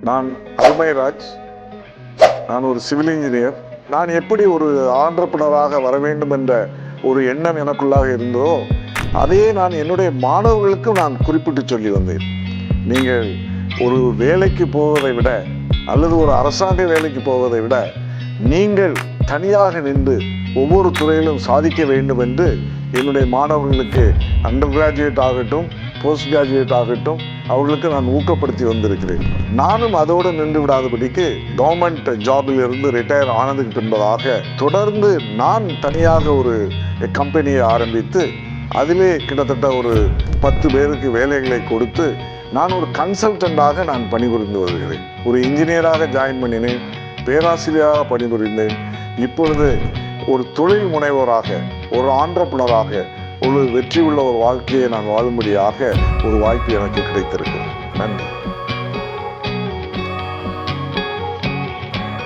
நான் அருமைராஜ். நான் ஒரு சிவில் இன்ஜினியர். நான் எப்படி ஒரு ஆண்டர்பிரனராக வர வேண்டும் என்ற ஒரு எண்ணம் எனக்குள்ளாக இருந்தோ அதையே நான் என்னுடைய மாணவர்களுக்கும் நான் குறிப்பிட்டு சொல்லி வந்தேன். நீங்கள் ஒரு வேலைக்கு போவதை விட அல்லது ஒரு அரசாங்க வேலைக்கு போவதை விட நீங்கள் தனியாக நின்று ஒவ்வொரு துறையிலும் சாதிக்க வேண்டும் என்று என்னுடைய மாணவர்களுக்கு அண்டர் கிராஜுவேட் ஆகட்டும், போஸ்ட் கிராஜுவேட் ஆகட்டும், அவர்களுக்கு நான் ஊக்கப்படுத்தி வந்திருக்கிறேன். நானும் அதோடு நின்று விடாதபடிக்கு கவர்மெண்ட் ஜாபில் இருந்து ரிட்டையர் ஆனதுக்கு பின்பதாக தொடர்ந்து நான் தனியாக ஒரு கம்பெனியை ஆரம்பித்து அதிலே கிட்டத்தட்ட ஒரு 10 பேருக்கு வேலைகளை கொடுத்து நான் ஒரு கன்சல்டண்டாக நான் பணிபுரிந்து வருகிறேன். ஒரு இன்ஜினியராக ஜாயின் பண்ணினேன், பேராசிரியராக பணிபுரிந்தேன். இப்பொழுது ஒரு தொழில் முனைவோராக, ஒரு ஆண்டர்பிரனராக, ஒரு வெற்றி உள்ள ஒரு வாழ்க்கையை நான் வாழும்படியாக ஒரு வாய்ப்பு எனக்கு கிடைத்திருக்கிறது. நன்றி.